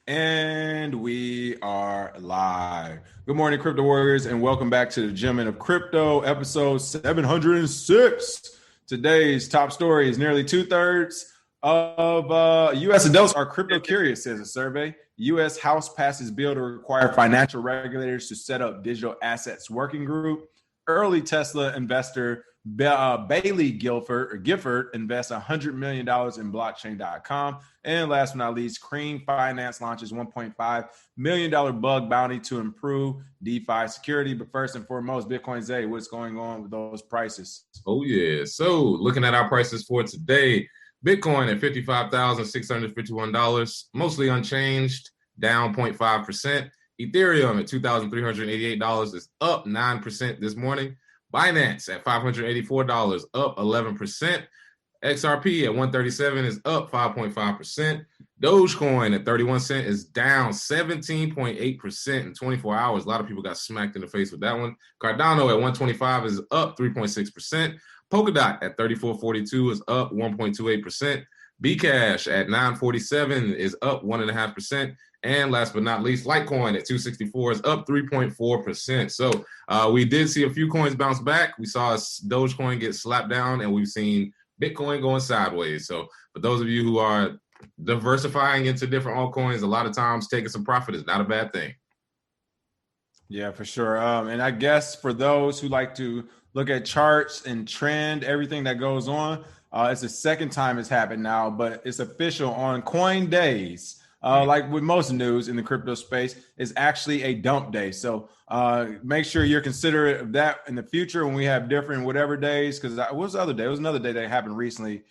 And we are live. Good morning, Crypto Warriors, and welcome back to the Gentlemen of Crypto, episode 706. Today's top story is nearly two-thirds of U.S. adults are crypto curious, says a survey. U.S. House passes bill to require financial regulators to set up digital assets working group. Early Tesla investor Bailey Gifford invests $100 million in blockchain.com. And last but not least, Cream Finance launches $1.5 million bug bounty to improve DeFi security. But first and foremost, Bitcoin Zay, what's going on with those prices? Oh, yeah. So looking at our prices for today, Bitcoin at $55,651, mostly unchanged, down 0.5%. Ethereum at $2,388 is up 9% this morning. Binance at $584, up 11%. XRP at 137 is up 5.5%. Dogecoin at 31 cents is down 17.8% in 24 hours. A lot of people got smacked in the face with that one. Cardano at 125 is up 3.6%. Polkadot at 34.42 is up 1.28%. Bcash at 947 is up 1.5%. And last but not least, Litecoin at 264 is up 3.4%. So we did see a few coins bounce back. We saw Dogecoin get slapped down, and we've seen Bitcoin going sideways. So for those of you who are diversifying into different altcoins, a lot of times taking some profit is not a bad thing. Yeah, for sure. And I guess for those who like to look at charts and trend everything that goes on, it's the second time it's happened now, but it's official on Coin Days. Like with most news in the crypto space, is actually a dump day. So make sure you're considerate of that in the future when we have different whatever days. Because what was the other day? It was another day that happened recently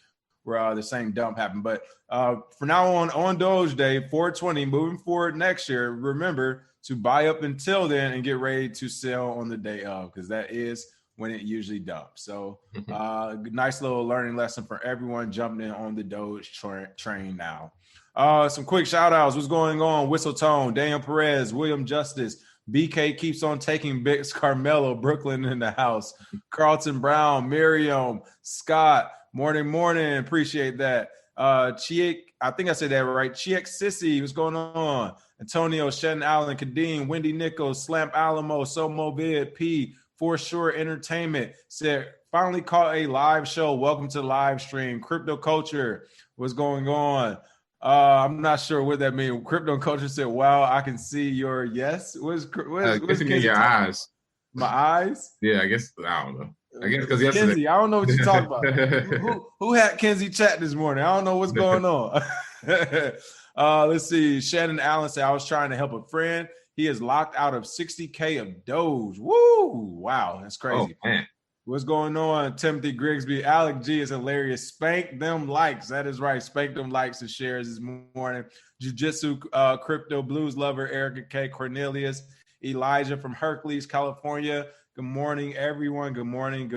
where the same dump happened. But for now on Doge Day, 420, moving forward next year, remember to buy up until then and get ready to sell on the day of, because that is when it usually dumps. So nice little learning lesson for everyone jumping in on the Doge train now. Some quick shout outs. What's going on? Whistletone, Daniel Perez, William Justice, BK keeps on taking Bix, Carmelo, Brooklyn in the house, Carlton Brown, Miriam, Scott, morning. Appreciate that. Chiek, I think I said that right. Chiek Sissy, what's going on? Antonio, Shannon Allen, Kadeem, Wendy Nichols, Slamp Alamo, Somovid, P, For Sure Entertainment, said, finally caught a live show. Welcome to the live stream. Crypto Culture, what's going on? I'm not sure what that means. Crypto Culture said, wow, I can see your yes. What's in your eyes? My eyes? Yeah, I guess. I don't know. I guess because yesterday. Kenzie, I don't know what you're talking about. who had Kenzie chat this morning? I don't know what's going on. Let's see. Shannon Allen said, I was trying to help a friend. He is locked out of 60K of Doge. Woo! Wow, that's crazy. Oh, man. What's going on? Timothy Grigsby. Alec G is hilarious. Spank them likes. That is right. Spank them likes and shares this morning. Jiu-Jitsu Crypto Blues Lover, Erica K. Cornelius. Elijah from Hercules, California. Good morning, everyone. Good morning.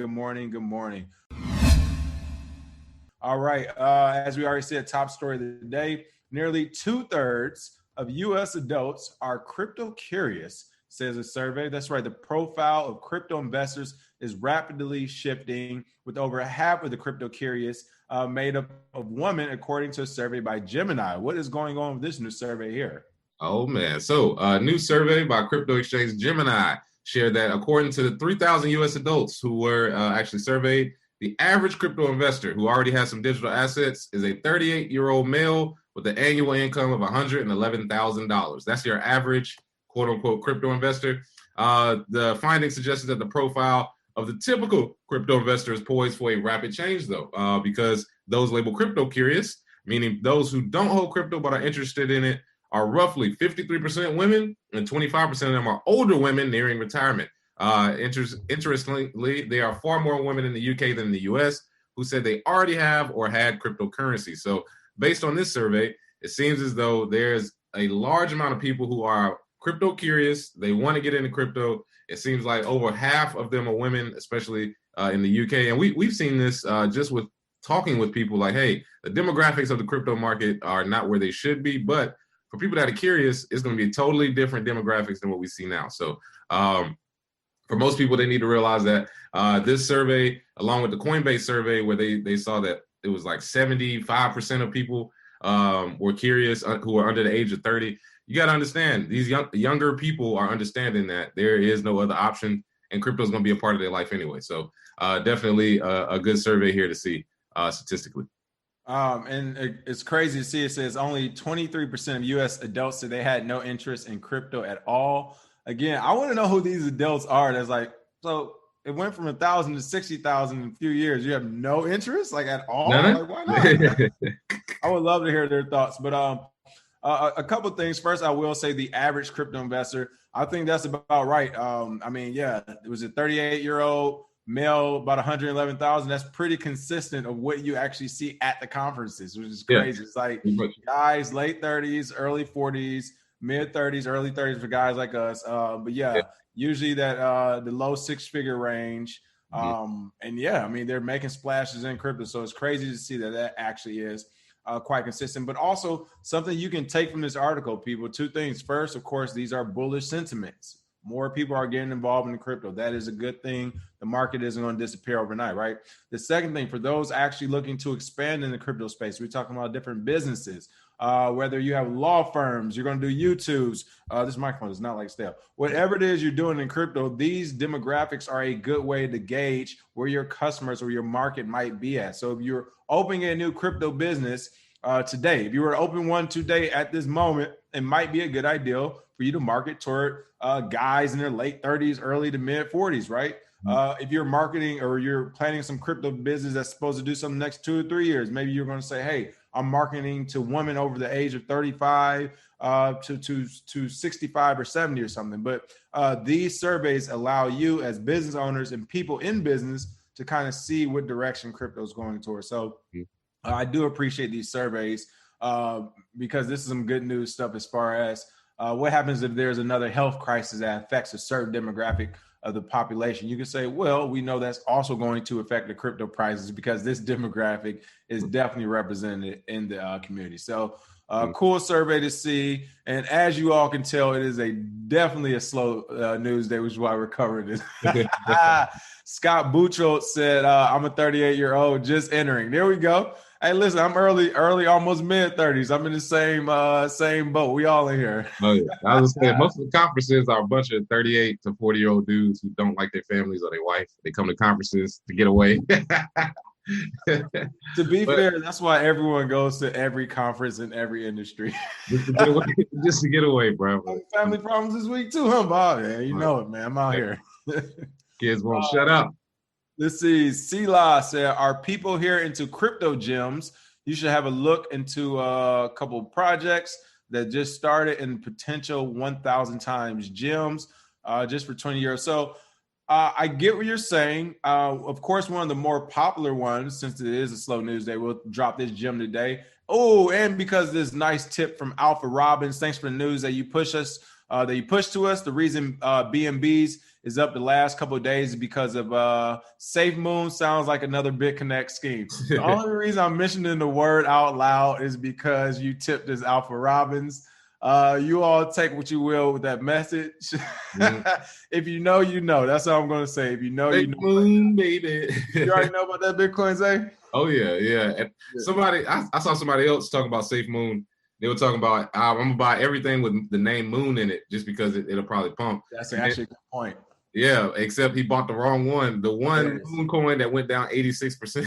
All right. As we already said, top story of the day. Nearly two-thirds of U.S. adults are crypto curious, says a survey. That's right. The profile of crypto investors is rapidly shifting, with over half of the crypto curious made up of women, according to a survey by Gemini. What is going on with this new survey here? Oh, man. So a new survey by crypto exchange Gemini shared that according to the 3,000 U.S. adults who were actually surveyed, the average crypto investor who already has some digital assets is a 38-year-old male with an annual income of $111,000. That's your average quote-unquote crypto investor. The findings suggested that the profile of the typical crypto investor is poised for a rapid change, though, because those labeled crypto curious, meaning those who don't hold crypto but are interested in it, are roughly 53% women, and 25% of them are older women nearing retirement. Interestingly, there are far more women in the UK than in the US who said they already have or had cryptocurrency. So based on this survey, it seems as though there's a large amount of people who are crypto curious. They want to get into crypto. It seems like over half of them are women, especially in the UK. And we've seen this just with talking with people like, hey, the demographics of the crypto market are not where they should be. But for people that are curious, it's going to be totally different demographics than what we see now. So for most people, they need to realize that this survey, along with the Coinbase survey, where they saw that it was like 75% of people or curious who are under the age of 30, you got to understand these younger people are understanding that there is no other option, and crypto is going to be a part of their life anyway. So definitely a good survey here to see statistically. And it's crazy to see. It says only 23% of U.S. adults said they had no interest in crypto at all. Again, I want to know who these adults are. That's like, so it went from 1,000 to 60,000 in a few years. You have no interest, like at all? Like, why not? I would love to hear their thoughts. But a couple of things. First, I will say the average crypto investor, I think that's about right. I mean, yeah, it was a 38-year-old male, about 111,000. That's pretty consistent of what you actually see at the conferences, which is crazy. Yeah. It's like guys, late 30s, early 40s, mid 30s, early 30s for guys like us. But yeah, usually that the low six-figure range. And yeah, I mean, they're making splashes in crypto. So it's crazy to see that actually is quite consistent. But also something you can take from this article, people, two things. First, of course, these are bullish sentiments. More people are getting involved in the crypto. That is a good thing. The market isn't going to disappear overnight, right? The second thing, for those actually looking to expand in the crypto space, we're talking about different businesses, whether you have law firms, you're going to do YouTubes. This microphone is not like stale. Whatever it is you're doing in crypto, these demographics are a good way to gauge where your customers or your market might be at. So if you're opening a new crypto business today, if you were to open one today at this moment, it might be a good idea for you to market toward guys in their late 30s, early to mid 40s, right? If you're marketing or you're planning some crypto business that's supposed to do something next 2 or 3 years, maybe you're going to say, hey, I'm marketing to women over the age of 35 to 65 or 70 or something. But these surveys allow you as business owners and people in business to kind of see what direction crypto is going towards. So I do appreciate these surveys because this is some good news stuff as far as what happens if there's another health crisis that affects a certain demographic of the population. You can say, well, we know that's also going to affect the crypto prices because this demographic is definitely represented in the community. So cool survey to see. And as you all can tell, it is definitely a slow news day, which is why we're covering this. Scott Bouchot said, I'm a 38-year-old just entering. There we go. Hey, listen, I'm early, almost mid 30s. I'm in the same boat. We all in here. Oh, yeah. I was saying most of the conferences are a bunch of 38 to 40-year-old dudes who don't like their families or their wife. They come to conferences to get away. To be fair, that's why everyone goes to every conference in every industry. just to get away, bro. Family problems this week too, huh, Bob? Yeah, you know it, man. I'm out here. Kids won't shut up. Let's see. Sila said, are people here into crypto gems? You should have a look into a couple of projects that just started and potential 1,000 times gems just for 20 years. So I get what you're saying. Of course, one of the more popular ones, since it is a slow news day, we'll drop this gem today. Oh, and because this nice tip from Alpha Robbins, thanks for the news that you push us, that you push to us. The reason BNBs is up the last couple of days because of SafeMoon. Sounds like another BitConnect scheme. The only reason I'm mentioning the word out loud is because you tipped this Alpha Robbins. You all take what you will with that message. If you know, you know. That's all I'm going to say. If you know, you know. Moon, baby. You already know about that Bitcoin, Zay? Oh, yeah. And somebody, I saw somebody else talking about SafeMoon. They were talking about, I'm going to buy everything with the name Moon in it just because it'll probably pump. That's actually a good point. Yeah, except he bought the wrong one. The one Moon coin that went down 86%.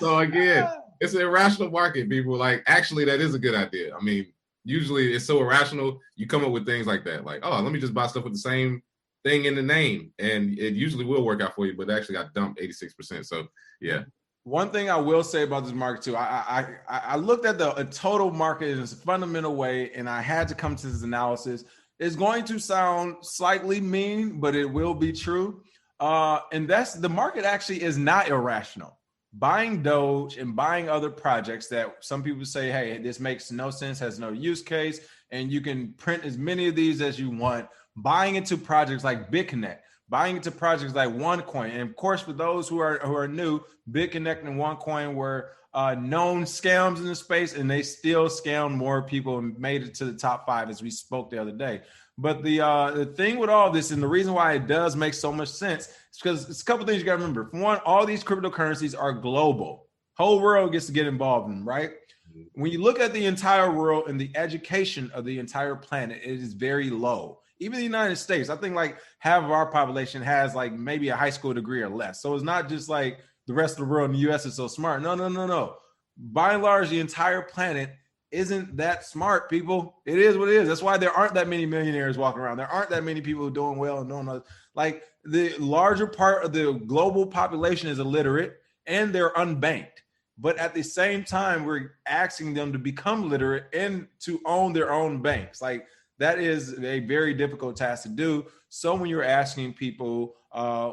So again, it's an irrational market, people. Like, actually, that is a good idea. I mean, usually it's so irrational, you come up with things like that. Like, oh, let me just buy stuff with the same thing in the name. And it usually will work out for you, but it actually got dumped 86%. So, yeah. One thing I will say about this market, too, I looked at the total market in a fundamental way, and I had to come to this analysis. It's going to sound slightly mean, but it will be true. And that's the market actually is not irrational. Buying Doge and buying other projects that some people say, hey, this makes no sense, has no use case, and you can print as many of these as you want. Buying into projects like BitConnect, buying into projects like OneCoin. And of course, for those who are new, BitConnect and OneCoin were known scams in the space, and they still scammed more people and made it to the top 5 as we spoke the other day. But the thing with all this, and the reason why it does make so much sense, is because it's a couple things you got to remember. For one, all these cryptocurrencies are global. Whole world gets to get involved in, right? When you look at the entire world and the education of the entire planet, it is very low. Even the United States, I think like half of our population has like maybe a high school degree or less. So it's not just like the rest of the world in the US is so smart. No. By and large, the entire planet isn't that smart, people. It is what it is. That's why there aren't that many millionaires walking around. There aren't that many people doing well and doing like the larger part of the global population is illiterate and they're unbanked. But at the same time, we're asking them to become literate and to own their own banks. Like that is a very difficult task to do. So when you're asking people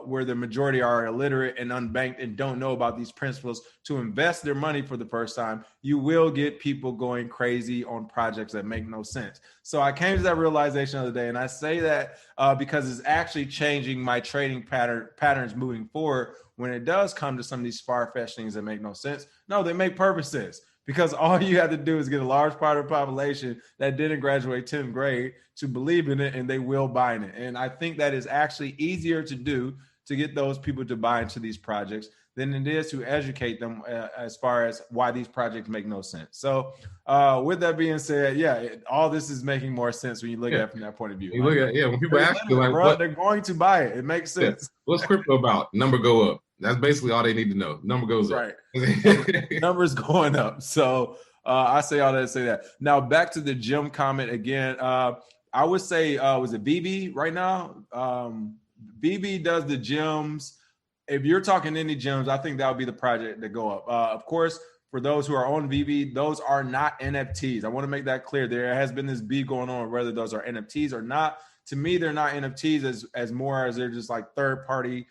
where the majority are illiterate and unbanked and don't know about these principles to invest their money for the first time, you will get people going crazy on projects that make no sense. So I came to that realization the other day, and I say that because it's actually changing my trading patterns moving forward when it does come to some of these far-fetched things that make no sense. No, they make perfect sense. Because all you have to do is get a large part of the population that didn't graduate 10th grade to believe in it, and they will buy in it. And I think that is actually easier to do to get those people to buy into these projects than it is to educate them as far as why these projects make no sense. So with that being said, all this is making more sense when you look at it from that point of view. You look at, when people ask you, like, what? They're going to buy it. It makes sense. What's crypto about? Number go up. That's basically all they need to know. Number goes up. Right. Numbers going up. So I say all that to say that. Now back to the gym comment again. I would say, was it BB right now? BB does the gyms. If you're talking any gyms, I think that would be the project to go up. Of course, for those who are on BB, those are not NFTs. I want to make that clear. There has been this beef going on whether those are NFTs or not. To me, they're not NFTs as more as they're just like third party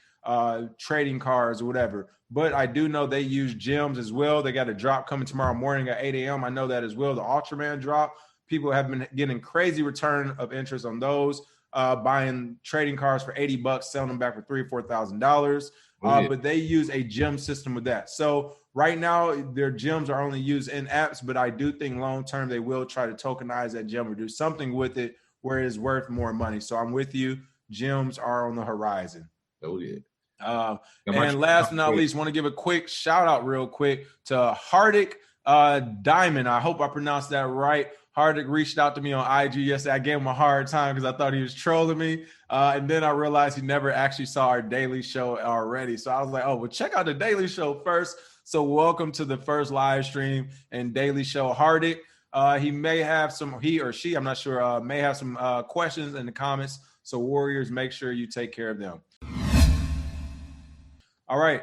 trading cards or whatever. But I do know they use gyms as well. They got a drop coming tomorrow morning at 8 a.m. I know that as well. The Ultraman drop. People have been getting crazy return of interest on those, buying trading cards for $80, selling them back for $3,000 or $4,000. But they use a gym system with that. So right now, their gyms are only used in apps, but I do think long term they will try to tokenize that gym or do something with it where it's worth more money. So I'm with you. Gyms are on the horizon. Oh, yeah. And last but not least, want to give a quick shout out real quick to Hardik Diamond. I hope I pronounced that right. Hardik reached out to me on IG yesterday. I gave him a hard time because I thought he was trolling me. And then I realized he never actually saw our daily show already. So I was like, oh, well, check out the daily show first. So welcome to the first live stream and daily show, Hardik. He may have he or she, I'm not sure, may have some questions in the comments. So Warriors, make sure you take care of them. All right.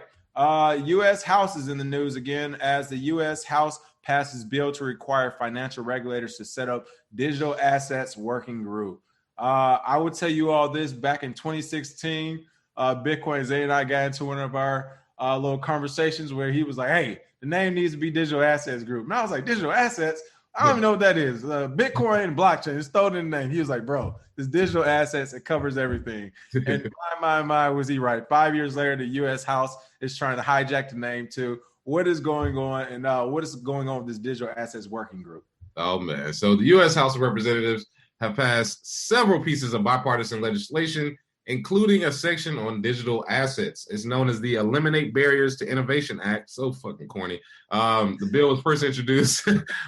U.S. House is in the news again as the U.S. House passes bill to require financial regulators to set up digital assets working group. I would tell you all this back in 2016, Bitcoin Zay and I got into one of our little conversations where he was like, hey, the name needs to be digital assets group. And I was like, digital assets? I don't even know what that is. Bitcoin and blockchain, just throw it in the name. He was like, bro, this digital assets, it covers everything. And my, was he right? 5 years later, the U.S. House is trying to hijack the name too. What is going on and what is going on with this digital assets working group? Oh, man. So the U.S. House of Representatives have passed several pieces of bipartisan legislation, including a section on digital assets. It's known as the Eliminate Barriers to Innovation Act. So fucking corny. The bill was first introduced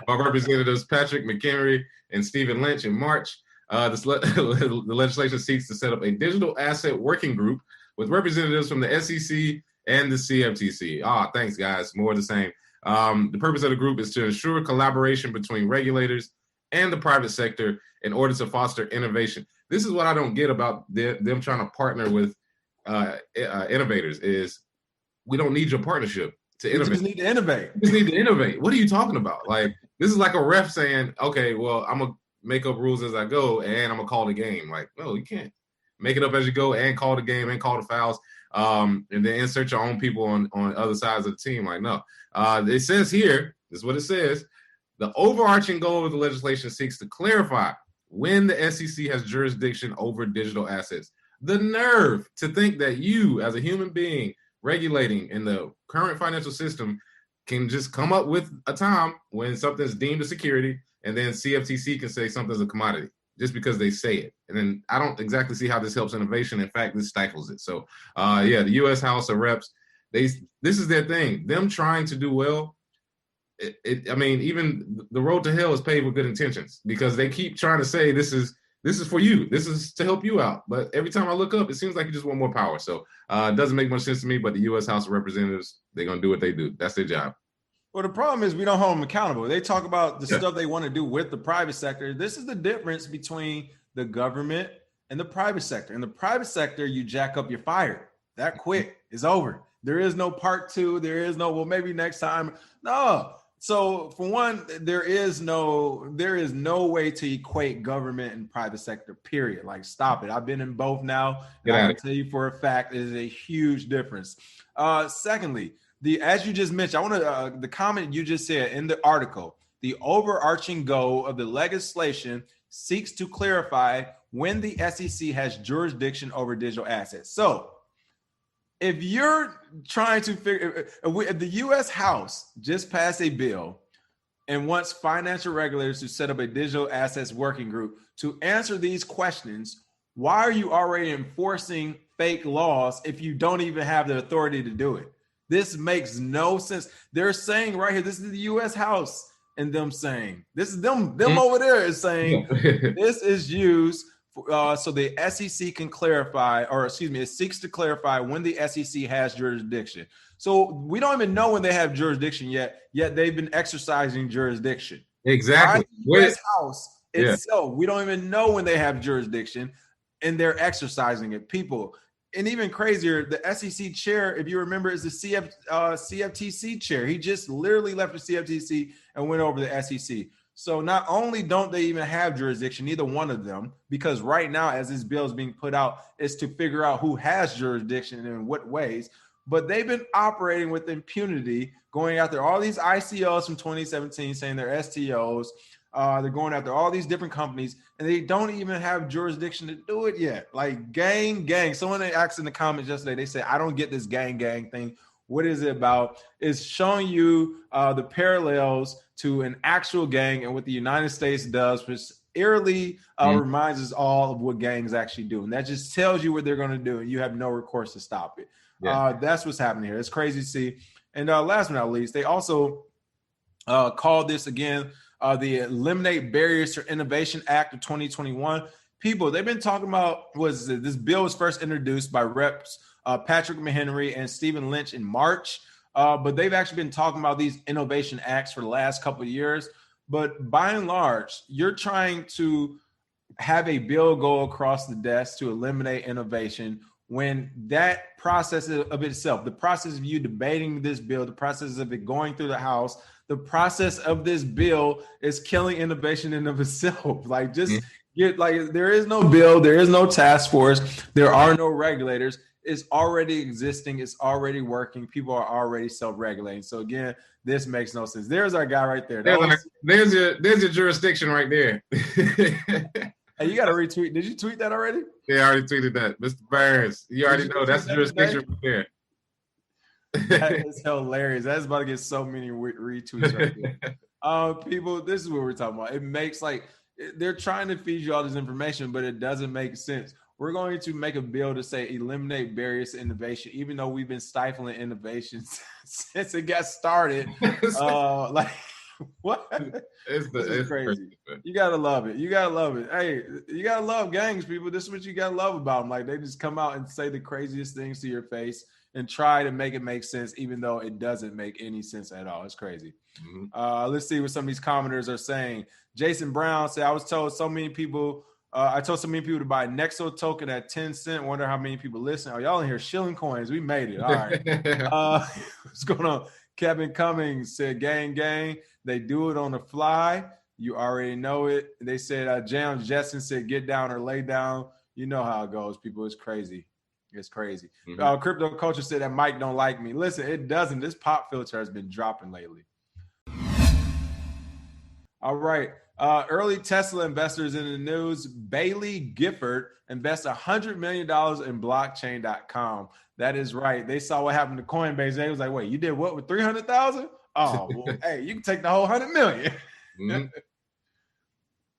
by Representatives Patrick McHenry and Stephen Lynch in March. The legislation seeks to set up a digital asset working group with representatives from the SEC and the CFTC. Thanks, guys. More of the same. The purpose of the group is to ensure collaboration between regulators and the private sector in order to foster innovation. This is what I don't get about them trying to partner with innovators is we don't need your partnership to innovate. We just need to innovate. We just need to innovate. What are you talking about? Like, this is like a ref saying, okay, well, I'm going to make up rules as I go and I'm going to call the game. Like, no, you can't. Make it up as you go and call the game and call the fouls. And then insert your own people on other sides of the team. Like, no. It says here, this is what it says, the overarching goal of the legislation seeks to clarify when the SEC has jurisdiction over digital assets. The nerve to think that you, as a human being, regulating in the current financial system, can just come up with a time when something's deemed a security, and then CFTC can say something's a commodity just because they say it. And then I don't exactly see how this helps innovation. In fact, this stifles it. So, the U.S. House of Reps This is their thing. Them trying to do well. I mean, even the road to hell is paved with good intentions, because they keep trying to say this is for you. This is to help you out. But every time I look up, it seems like you just want more power. So it doesn't make much sense to me. But the U.S. House of Representatives, they're gonna do what they do. That's their job. Well, the problem is we don't hold them accountable. They talk about the stuff they want to do with the private sector. This is the difference between the government and the private sector. In the private sector, you jack up, you're fired. That quick is over. There is no part two. There is no, well, maybe next time. No. So for one, there is no way to equate government and private sector, period. Like, stop it. I've been in both now. And I can tell you for a fact, it is a huge difference. Secondly, as you just mentioned, I want to, the comment you just said in the article, the overarching goal of the legislation seeks to clarify when the SEC has jurisdiction over digital assets. So if you're trying to figure, if the U.S. House just passed a bill and wants financial regulators to set up a digital assets working group to answer these questions, why are you already enforcing fake laws if you don't even have the authority to do it? This makes no sense. They're saying right here, this is the U.S. House, and them saying, this is them over there is saying, this is used so the SEC can clarify, or excuse me, it seeks to clarify when the SEC has jurisdiction. So we don't even know when they have jurisdiction yet they've been exercising jurisdiction. Exactly. The U.S. House itself, we don't even know when they have jurisdiction, and they're exercising it. People, and even crazier, the SEC chair, if you remember, is the CFTC chair. He just literally left the CFTC and went over the SEC. So not only don't they even have jurisdiction, neither one of them, because right now, as this bill is being put out, is to figure out who has jurisdiction and in what ways, but they've been operating with impunity, going after all these ICOs from 2017, saying they're STOs. They're going after all these different companies, and they don't even have jurisdiction to do it yet. Like, gang. Someone asked in the comments yesterday, they said, I don't get this gang thing. What is it about? It's showing you the parallels to an actual gang and what the United States does, which eerily reminds us all of what gangs actually do. And that just tells you what they're going to do, and you have no recourse to stop it. Yeah. That's what's happening here. It's crazy to see. And last but not least, they also called this again, the Eliminate Barriers to Innovation Act of 2021. People, they've been talking about, this bill was first introduced by Reps Patrick McHenry and Stephen Lynch in March, but they've actually been talking about these innovation acts for the last couple of years. But by and large, you're trying to have a bill go across the desk to eliminate innovation, when that process of itself, the process of you debating this bill, the process of it going through the House, the process of this bill is killing innovation in of itself. Like, just there is no bill, there is no task force, there are no regulators. It's already existing, it's already working. People are already self-regulating. So again, this makes no sense. There's our guy right there. There's your jurisdiction right there. Hey, you got to retweet. Did you tweet that already? Yeah, I already tweeted that. Mr. Burns, you already know that's jurisdiction right there. That is hilarious. That's about to get so many retweets right there. People, this is what we're talking about. It makes, like, they're trying to feed you all this information, but it doesn't make sense. We're going to make a bill to say eliminate barriers to innovation, even though we've been stifling innovations since it got started. Like, what? It's crazy. You gotta love it. Hey, you gotta love gangs, people. This is what you gotta love about them. Like, they just come out and say the craziest things to your face and try to make it make sense, even though it doesn't make any sense at all. It's crazy. Let's see what some of these commenters are saying. Jason Brown said, I told so many people to buy Nexo token at 10 cents. Wonder how many people listen. Oh, y'all in here shilling coins. We made it. All right. What's going on? Kevin Cummings said, gang. They do it on the fly. You already know it. They said, Jam Jetson said, get down or lay down. You know how it goes, people. It's crazy. It's crazy. Crypto Culture said that Mike don't like me. Listen, it doesn't. This pop filter has been dropping lately. All right. Early Tesla investors in the news. Bailey Gifford invests $100 million in blockchain.com. That is right. They saw what happened to Coinbase. They was like, wait, you did what with 300,000? Oh, well, hey, you can take the whole 100 million.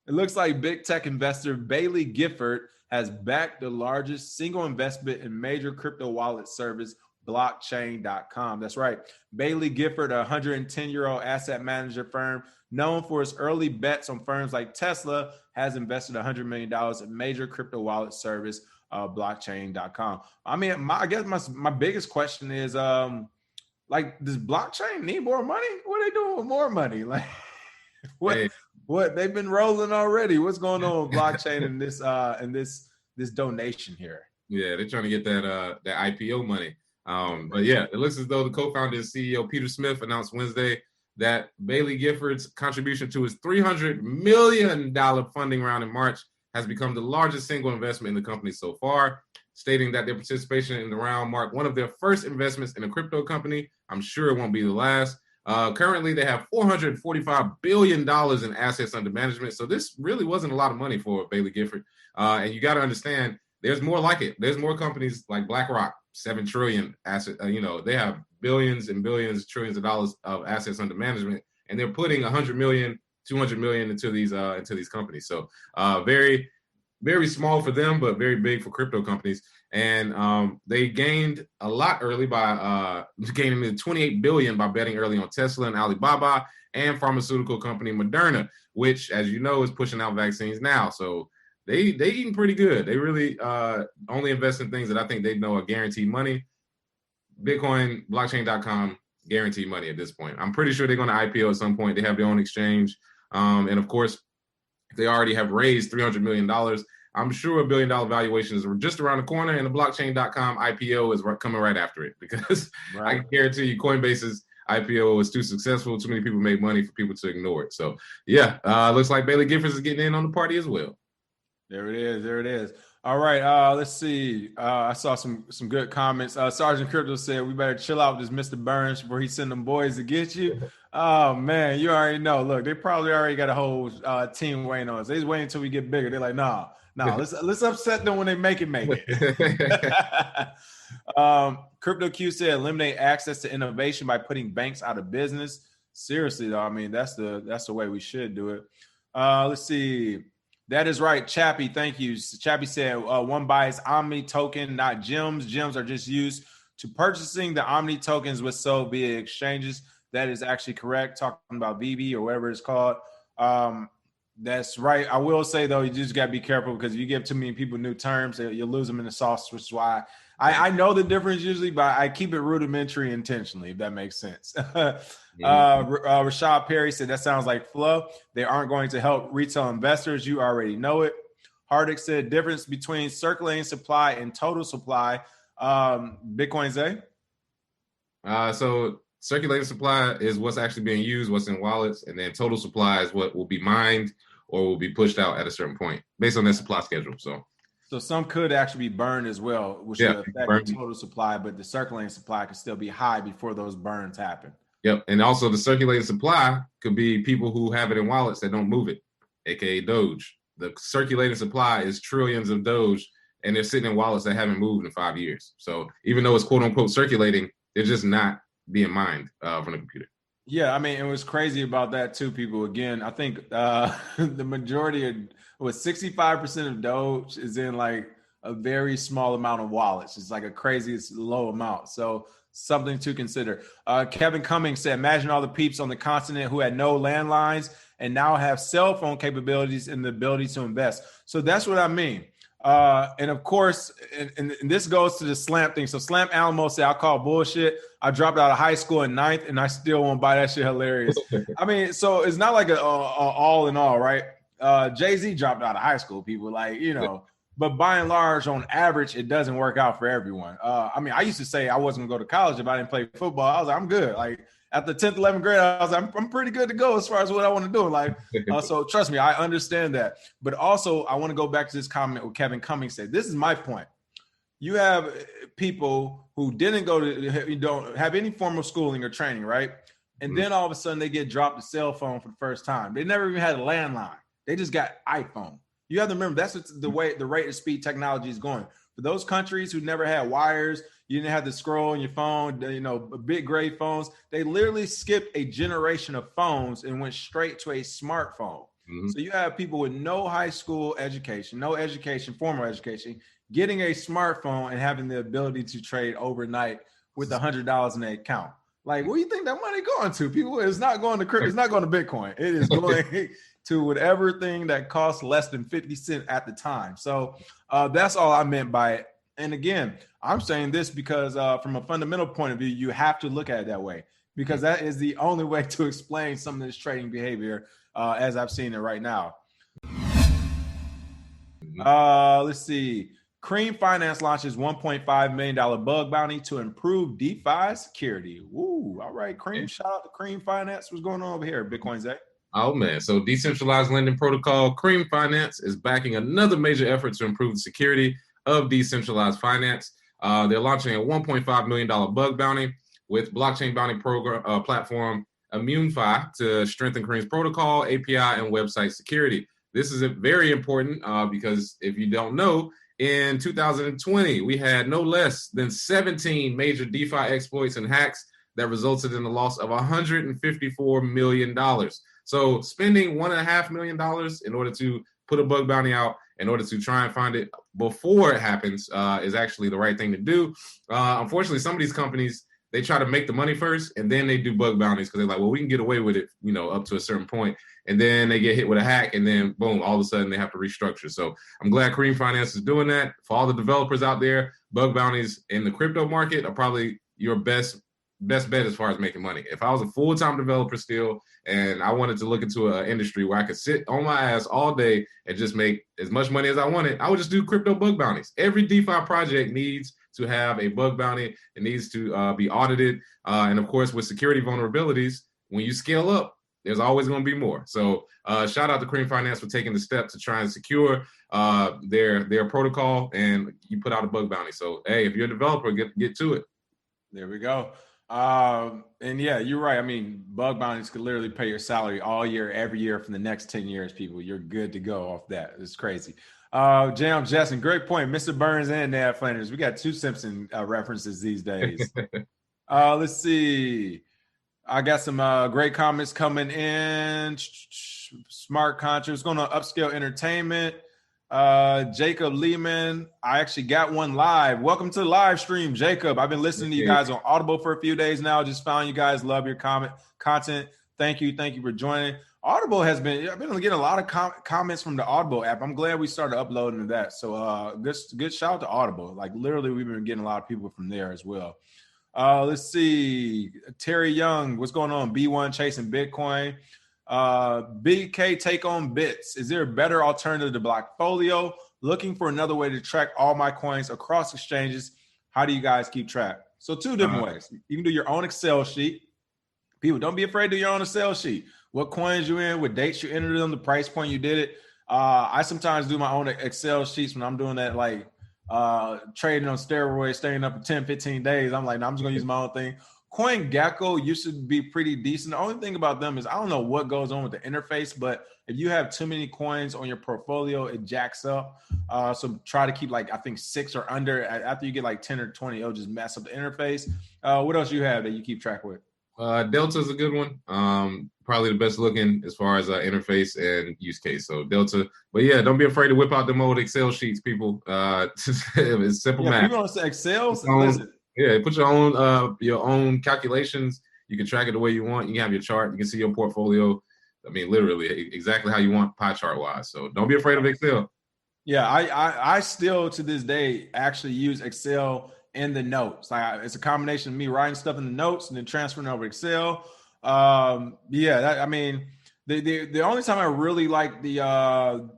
It looks like big tech investor Bailey Gifford has backed the largest single investment in major crypto wallet service blockchain.com. That's right. Bailey Gifford, a 110-year-old asset manager firm known for its early bets on firms like Tesla, has invested $100 million in major crypto wallet service, blockchain.com. I mean, I guess my biggest question is, like, does blockchain need more money? What are they doing with more money? Like, what they've been rolling already? What's going on with blockchain and this donation here? Yeah, they're trying to get that IPO money. But yeah, it looks as though the co-founder and CEO Peter Smith announced Wednesday that Bailey Gifford's contribution to his $300 million funding round in March has become the largest single investment in the company so far, stating that their participation in the round marked one of their first investments in a crypto company. I'm sure it won't be the last. Currently, they have $445 billion in assets under management. So this really wasn't a lot of money for Bailey Gifford. And you got to understand, there's more like it. There's more companies like BlackRock, 7 trillion asset. They have billions and billions, trillions of dollars of assets under management, and they're putting 100 million, 200 million into these companies. So very, very small for them, but very big for crypto companies. And they gained a lot early by gaining 28 billion by betting early on Tesla and Alibaba and pharmaceutical company Moderna, which, as you know, is pushing out vaccines now. So they eating pretty good. They really only invest in things that I think they know are guaranteed money. Bitcoin, blockchain.com, guaranteed money at this point. I'm pretty sure they're going to IPO at some point. They have their own exchange. And of course, if they already have raised $300 million, I'm sure $1 billion valuation is just around the corner, and the blockchain.com IPO is coming right after it, because I can guarantee you Coinbase's IPO was too successful. Too many people made money for people to ignore it. So yeah, looks like Bailey Gifford is getting in on the party as well. There it is. There it is. All right. Let's see. I saw some good comments. Sergeant Crypto said, we better chill out with this Mr. Burns before he send them boys to get you. Oh, man, you already know. Look, they probably already got a whole team waiting on us. They're waiting until we get bigger. They're like, nah, let's upset them when they make it. Crypto Q said, eliminate access to innovation by putting banks out of business. Seriously, though, I mean, that's the way we should do it. Let's see. That is right, Chappie. Thank you. Chappie said, one buys Omni token, not gems. Gems are just used to purchasing the Omni tokens with sold via exchanges. That is actually correct. Talking about VB or whatever it's called. That's right. I will say, though, you just got to be careful, because if you give too many people new terms, you'll lose them in the sauce, which is why I know the difference usually, but I keep it rudimentary intentionally, if that makes sense. Rashad Perry said, that sounds like fluff. They aren't going to help retail investors. You already know it. Hardick said, difference between circulating supply and total supply. Bitcoin Zay? So circulating supply is what's actually being used, what's in wallets, and then total supply is what will be mined or will be pushed out at a certain point based on their supply schedule. So some could actually be burned as well, which would affect the total supply, but the circulating supply could still be high before those burns happen. Yep. And also the circulating supply could be people who have it in wallets that don't move it, aka Doge. The circulating supply is trillions of Doge, and they're sitting in wallets that haven't moved in 5 years. So even though it's quote unquote circulating, they're just not being mined from the computer. Yeah, I mean, it was crazy about that too, people. Again, I think the majority of 65% of Doge is in like a very small amount of wallets. It's like a crazy low amount. So something to consider. Kevin Cummings said, imagine all the peeps on the continent who had no landlines and now have cell phone capabilities and the ability to invest. So that's what I mean. And of course, and this goes to the Slamp thing. So Slamp Alamo said, I call bullshit. I dropped out of high school in 9th and I still won't buy that shit. Hilarious. I mean, so it's not like a all in all, right? Jay-Z dropped out of high school, people, like, but by and large, on average, it doesn't work out for everyone. I mean, I used to say I wasn't gonna go to college if I didn't play football. I was like, I'm good. Like at the 10th, 11th grade, I was like, I'm pretty good to go as far as what I want to do. Like, so trust me, I understand that. But also, I want to go back to this comment what Kevin Cummings said. This is my point. You have people who didn't don't have any form of schooling or training, right? And then all of a sudden they get dropped a cell phone for the first time. They never even had a landline. They just got iPhone. You have to remember that's the rate of speed technology is going. For those countries who never had wires, you didn't have to scroll on your phone, big gray phones. They literally skipped a generation of phones and went straight to a smartphone. Mm-hmm. So you have people with no high school education, no education, formal education, getting a smartphone and having the ability to trade overnight with $100 in their account. Like, where do you think that money going to? People, it's not going to crypto. It's not going to Bitcoin. It is going to whatever thing that costs less than 50 cents at the time. So that's all I meant by it. And again, I'm saying this because from a fundamental point of view, you have to look at it that way, because that is the only way to explain some of this trading behavior as I've seen it right now. Let's see. Cream Finance launches $1.5 million bug bounty to improve DeFi security. Woo! All right, Cream. Shout out to Cream Finance. What's going on over here, Bitcoin Zach? Oh man! So decentralized lending protocol Cream Finance is backing another major effort to improve the security of decentralized finance. They're launching a $1.5 million bug bounty with blockchain bounty program platform ImmuneFi to strengthen Cream's protocol, API, and website security. This is very important because if you don't know, in 2020, we had no less than 17 major DeFi exploits and hacks that resulted in the loss of $154 million. So spending $1.5 million in order to put a bug bounty out, in order to try and find it before it happens, is actually the right thing to do. Unfortunately, some of these companies, they try to make the money first, and then they do bug bounties because they're like, well, we can get away with it, up to a certain point. And then they get hit with a hack, and then boom, all of a sudden they have to restructure. So I'm glad Cream Finance is doing that. For all the developers out there, bug bounties in the crypto market are probably your best bet as far as making money. If I was a full-time developer still, and I wanted to look into an industry where I could sit on my ass all day and just make as much money as I wanted, I would just do crypto bug bounties. Every DeFi project needs to have a bug bounty. It needs to be audited. And of course, with security vulnerabilities, when you scale up, there's always going to be more. So shout out to Cream Finance for taking the step to try and secure their protocol, and you put out a bug bounty. So, hey, if you're a developer, get to it. There we go. And yeah, you're right. I mean, bug bounties could literally pay your salary all year, every year for the next 10 years, people. You're good to go off that. It's crazy. Jam Justin, great point. Mr. Burns and Ned Flanders. We got two Simpson references these days. Let's see. I got some great comments coming in. Smart contracts going on Upscale Entertainment. Jacob Lehman, I actually got one live. Welcome to the live stream, Jacob. I've been listening to you guys on Audible for a few days now. Just found you guys love your content. Thank you for joining. Audible I've been getting a lot of comments from the Audible app. I'm glad we started uploading to that. So good shout out to Audible. Like literally, we've been getting a lot of people from there as well. Let's see. Terry Young, what's going on? B1 chasing Bitcoin. BK take on bits. Is there a better alternative to Blockfolio? Looking for another way to track all my coins across exchanges. How do you guys keep track? So two different ways. You can do your own Excel sheet. People, don't be afraid to do your own Excel sheet. What coins you in, what dates you entered them, the price point you did it. I sometimes do my own Excel sheets when I'm doing that, like trading on steroids, staying up for 10, 15 days. I'm like, no, I'm just going to use my own thing. CoinGecko used to be pretty decent. The only thing about them is I don't know what goes on with the interface, but if you have too many coins on your portfolio, it jacks up. So try to keep like, I think 6 or under. After you get like 10 or 20, it'll just mess up the interface. What else you have that you keep track with? Delta is a good one. Probably the best looking as far as interface and use case. So Delta, but yeah, don't be afraid to whip out the old Excel sheets, people. It's simple math. People don't say Excel. Listen. Yeah, put your own calculations. You can track it the way you want. You can have your chart. You can see your portfolio. I mean, literally exactly how you want pie chart wise. So don't be afraid of Excel. Yeah, I still to this day actually use Excel in the notes. Like it's a combination of me writing stuff in the notes and then transferring over Excel. The only time I really like the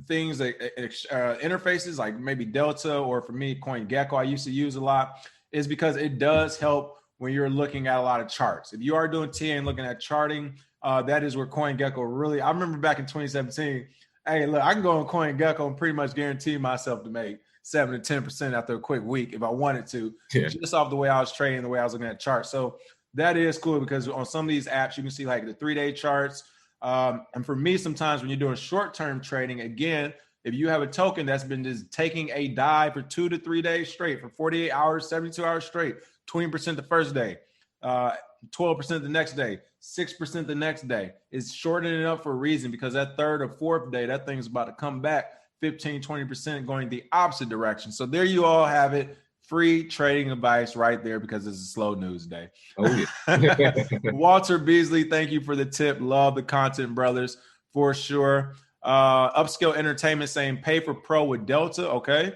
things like interfaces like maybe Delta or for me CoinGecko I used to use a lot is because it does help when you're looking at a lot of charts. If you are doing TA and looking at charting, that is where CoinGecko really. I remember back in 2017. Hey, look, I can go on CoinGecko and pretty much guarantee myself to make 7 to 10% after a quick week if I wanted to, just off the way I was trading, the way I was looking at charts. So that is cool because on some of these apps, you can see like the 3-day charts. And for me, sometimes when you're doing short-term trading, again, if you have a token that's been just taking a dive for 2 to 3 days straight, for 48 hours, 72 hours straight, 20% the first day, 12% the next day, 6% the next day, it's shortening it up for a reason because that third or fourth day, that thing's about to come back 15, 20% going the opposite direction. So there you all have it. free trading advice right there because it's a slow news day. Oh, yeah. Walter Beasley, thank you for the tip. Love the content, brothers, for sure. Upscale Entertainment saying pay for pro with Delta. Okay.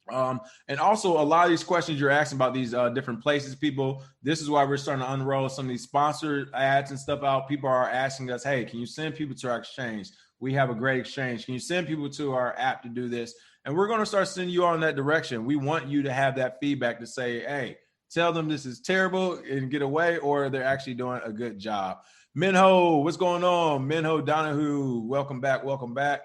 And also a lot of these questions you're asking about these different places, people, this is why we're starting to unroll some of these sponsored ads and stuff out. People are asking us, hey, can you send people to our exchange? We have a great exchange. Can you send people to our app to do this? And we're going to start sending you on that direction. We want you to have that feedback to say, hey, tell them this is terrible and get away, or they're actually doing a good job. Minho, what's going on? Minho Donahue, welcome back. Welcome back.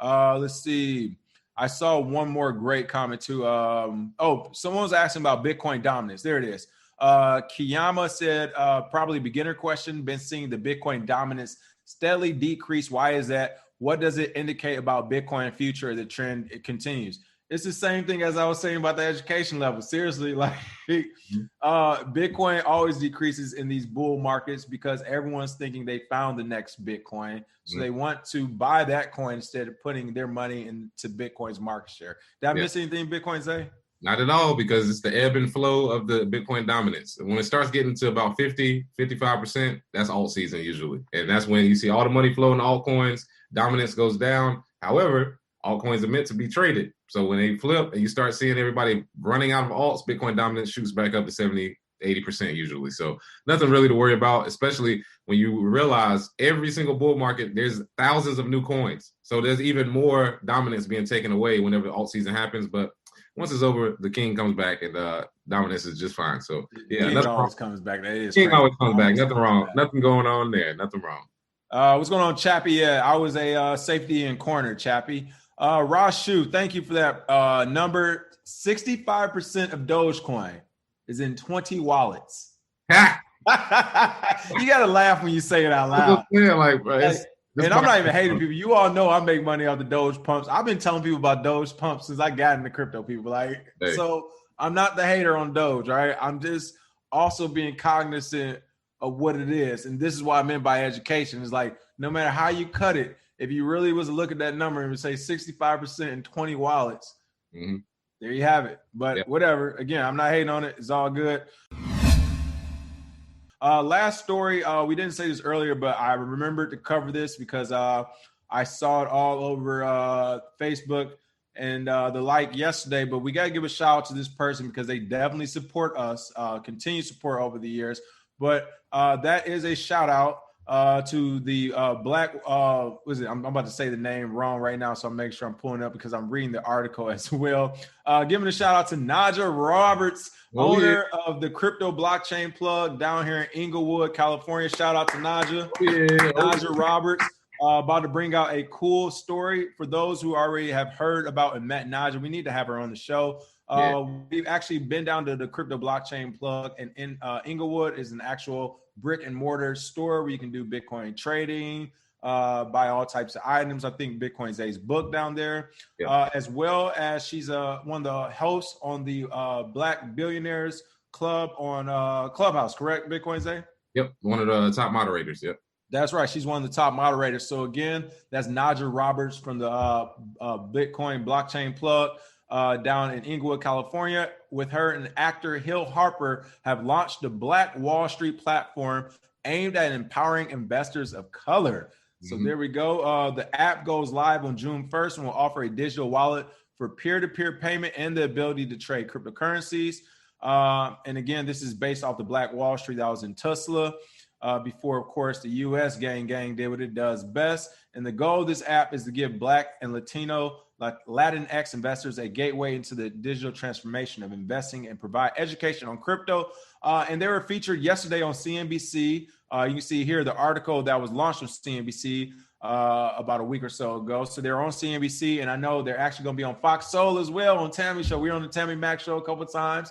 Let's see. I saw one more great comment too. Someone was asking about Bitcoin dominance. There it is. Kiyama said, probably beginner question. Been seeing the Bitcoin dominance steadily decrease. Why is that? What does it indicate about Bitcoin future? The trend, it continues. It's the same thing as I was saying about the education level. Seriously, like Bitcoin always decreases in these bull markets because everyone's thinking they found the next Bitcoin. So they want to buy that coin instead of putting their money into Bitcoin's market share. Did I miss anything Bitcoin say? Not at all, because it's the ebb and flow of the Bitcoin dominance. When it starts getting to about 50, 55%, that's alt season usually. And that's when you see all the money flow in altcoins, dominance goes down. However, altcoins are meant to be traded. So when they flip and you start seeing everybody running out of alts, Bitcoin dominance shoots back up to 70, 80% usually. So nothing really to worry about, especially when you realize every single bull market, there's thousands of new coins. So there's even more dominance being taken away whenever alt season happens. But once it's over, the king comes back and dominance is just fine. So yeah, king always comes back. That is king crazy. always comes back. Nothing wrong. Nothing going on there. Nothing wrong. What's going on, Chappie? Yeah, I was a safety and corner, Chappie. Rashu, thank you for that number. 65% of Dogecoin is in 20 wallets. You gotta laugh when you say it out loud. And I'm not even hating people. You all know I make money off the Doge pumps. I've been telling people about Doge pumps since I got into crypto, people. So I'm not the hater on Doge, right? I'm just also being cognizant of what it is. And this is what I meant by education. It's like, no matter how you cut it, if you really was to look at that number and would say 65% in 20 wallets, there you have it. But whatever. Again, I'm not hating on it. It's all good. Last story, we didn't say this earlier, but I remembered to cover this because I saw it all over Facebook and the like yesterday. But we got to give a shout out to this person because they definitely support us, continue support over the years. But that is a shout out to the Black, I'm about to say the name wrong right now, so I'm making sure I'm pulling up because I'm reading the article as well. Giving a shout out to Naja Roberts, owner of the Crypto Blockchain Plug down here in Inglewood, California. Shout out to Naja. Naja Roberts. About to bring out a cool story for those who already have heard about and met Naja. We need to have her on the show. We've actually been down to the Crypto Blockchain Plug, and in Inglewood is an actual brick and mortar store where you can do Bitcoin trading, buy all types of items. I think Bitcoin Zay's book down there, as well as she's one of the hosts on the Black Billionaires Club on Clubhouse, correct, Bitcoin Zay? Yep, one of the top moderators, yep. That's right. She's one of the top moderators. So again, that's Naja Roberts from the Bitcoin Blockchain Plug down in Inglewood, California. With her and actor Hill Harper have launched the Black Wall Street platform aimed at empowering investors of color. So there we go. The app goes live on June 1st and will offer a digital wallet for peer-to-peer payment and the ability to trade cryptocurrencies. And again, this is based off the Black Wall Street that was in Tulsa. Before, of course, the U.S. gang did what it does best. And the goal of this app is to give Black and Latino, like Latinx investors, a gateway into the digital transformation of investing and provide education on crypto. And they were featured yesterday on CNBC. You can see here the article that was launched on CNBC about a week or so ago. So they're on CNBC, and I know they're actually going to be on Fox Soul as well on Tammy Show. We were on the Tammy Mack Show a couple of times.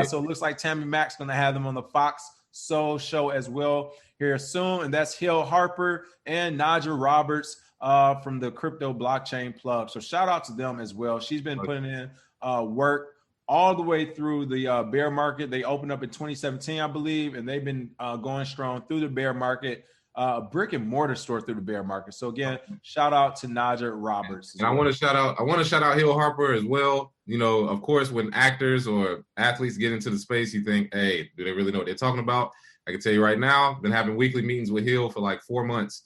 So it looks like Tammy Mack's going to have them on the Fox Soul Show as well here soon. And that's Hill Harper and Naja Roberts from the Crypto Blockchain Plug. So shout out to them as well. She's been putting in work all the way through the bear market. They opened up in 2017, I believe, and they've been going strong through the bear market. a brick and mortar store through the bear market. So again, shout out to Naja Roberts. And I want to shout out Hill Harper as well. You know, of course, when actors or athletes get into the space, you think, hey, do they really know what they're talking about? I can tell you right now, been having weekly meetings with Hill for like 4 months.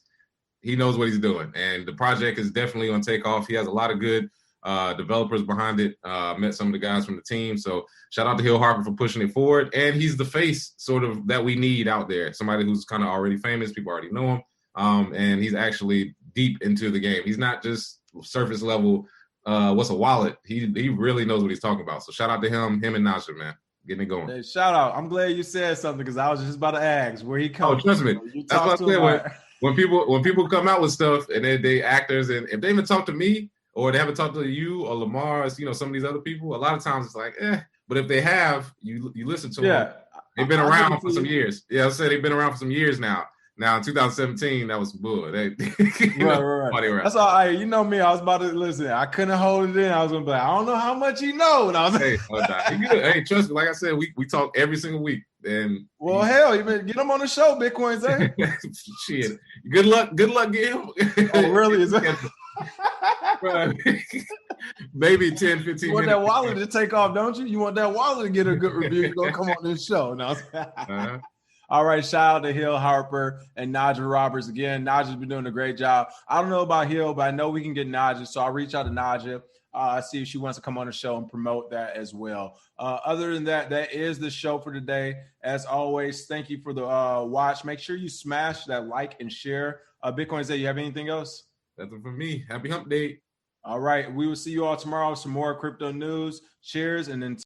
He knows what he's doing, and the project is definitely on takeoff. He has a lot of good developers behind it. Met some of the guys from the team. So shout out to Hill Harper for pushing it forward. And he's the face sort of that we need out there. Somebody who's kind of already famous. People already know him. And he's actually deep into the game. He's not just surface level. What's a wallet? He really knows what he's talking about. So shout out to him and Naja, man. Getting it going. Hey, shout out. I'm glad you said something because I was just about to ask where he comes. Oh, trust me. That's what I said. When people come out with stuff and they actors, and if they even talk to me or they haven't talked to you or Lamar, you know, some of these other people, a lot of times it's like, but if they have, you listen to them. They've been around for some years. Yeah, I said they've been around for some years now. Now in 2017, that was bull. Right. That's all right. You know me. I was about to listen. I couldn't hold it in. I was gonna be like, I don't know how much you know. And I was hey, trust me. Like I said, we talk every single week. And hell, you better get him on the show, Bitcoin Zay. Shit. Good luck, get him. Oh, really? Is that? Maybe 10, 15 You want minutes. that wallet to take off, don't you? You want that wallet to get a good review. You're gonna come on this show. No. All right, shout out to Hill Harper and Naja Roberts. Again, Naja's been doing a great job. I don't know about Hill, but I know we can get Naja, so I'll reach out to Naja, see if she wants to come on the show and promote that as well. Other than that, that is the show for today. As always, thank you for the watch. Make sure you smash that like and share. Bitcoin Zay, you have anything else? That's it for me. Happy hump day. All right, we will see you all tomorrow with some more crypto news. Cheers, and then